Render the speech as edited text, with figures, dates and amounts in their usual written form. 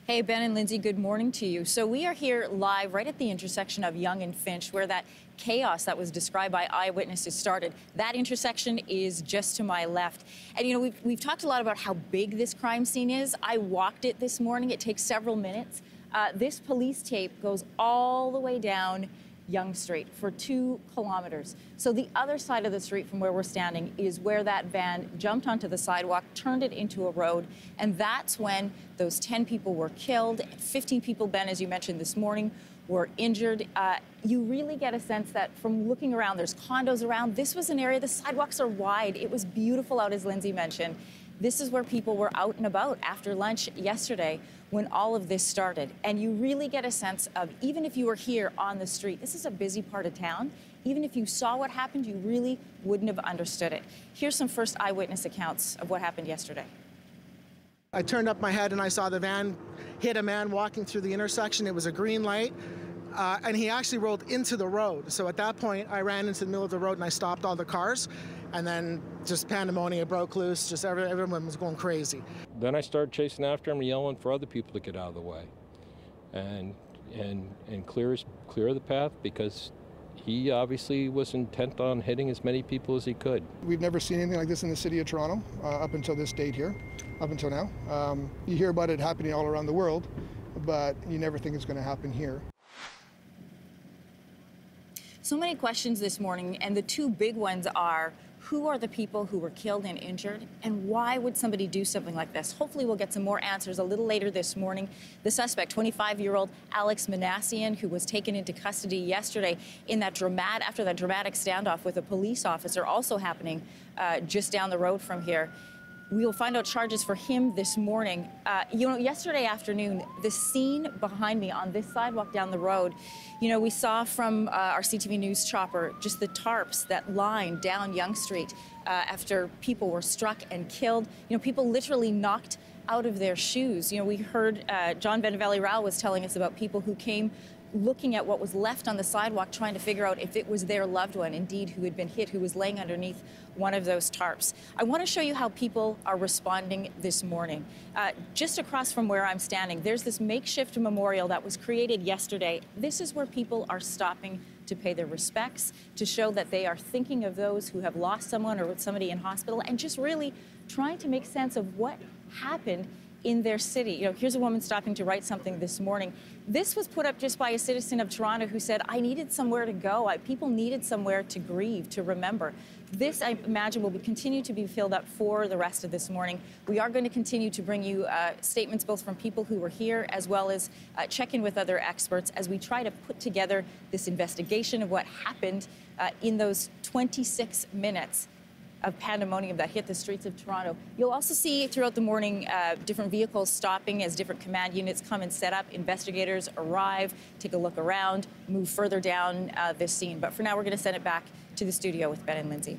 Hey, Ben and Lindsey, good morning to you. So we are here live right at the intersection of Yonge and Finch, where that chaos that was described by eyewitnesses started. That intersection is just to my left. And, you know, we've talked a lot about how big this crime scene is. I walked it this morning. It takes several minutes. This police tape goes all the way down Yonge Street for 2 kilometers. So the other side of the street from where we're standing is where that van jumped onto the sidewalk, turned it into a road, and that's when those 10 people were killed. 15 people, Ben, as you mentioned this morning, were injured. You really get a sense that from looking around, there's condos around. This was an area, the sidewalks are wide. It was beautiful out, as Lindsey mentioned. This is where people were out and about after lunch yesterday when all of this started. And you really get a sense of, even if you were here on the street, this is a busy part of town. Even if you saw what happened, you really wouldn't have understood it. Here's some first eyewitness accounts of what happened yesterday. I turned up my head and I saw the van hit a man walking through the intersection. It was a green light. And he actually rolled into the road. So at that point, I ran into the middle of the road and I stopped all the cars. And then just pandemonium broke loose. Just everyone was going crazy. Then I started chasing after him and yelling for other people to get out of the way and clear the path, because he obviously was intent on hitting as many people as he could. We've never seen anything like this in the city of Toronto up until this date here, up until now. You hear about it happening all around the world, but you never think it's going to happen here. So many questions this morning, and the 2 big ones are, who are the people who were killed and injured, and why would somebody do something like this? Hopefully we'll get some more answers a little later this morning. The suspect, 25-year-old Alex Manassian, who was taken into custody yesterday after that dramatic standoff with a police officer, also happening just down the road from here. We will find out charges for him this morning. You know, yesterday afternoon, the scene behind me on this sidewalk down the road, you know, we saw from our CTV News chopper just the tarps that lined down Yonge Street after people were struck and killed. You know, people literally knocked out of their shoes. You know, we heard John Benavalli-Rao was telling us about people who came looking at what was left on the sidewalk, trying to figure out if it was their loved one, indeed, who had been hit, who was laying underneath one of those tarps. I want to show you how people are responding this morning. Just across from where I'm standing, there's this makeshift memorial that was created yesterday. This is where people are stopping to pay their respects, to show that they are thinking of those who have lost someone or with somebody in hospital, and just really trying to make sense of what happened in their city. You know, here's a woman stopping to write something this morning. This was put up just by a citizen of Toronto who said, I needed somewhere to go. People needed somewhere to grieve, to remember. This, I imagine, will continue to be filled up for the rest of this morning. We are going to continue to bring you statements both from people who were here as well as check in with other experts as we try to put together this investigation of what happened in those 26 minutes of pandemonium that hit the streets of Toronto. You'll also see throughout the morning different vehicles stopping as different command units come and set up. Investigators arrive, take a look around, move further down this scene. But for now, we're going to send it back to the studio with Ben and Lindsey.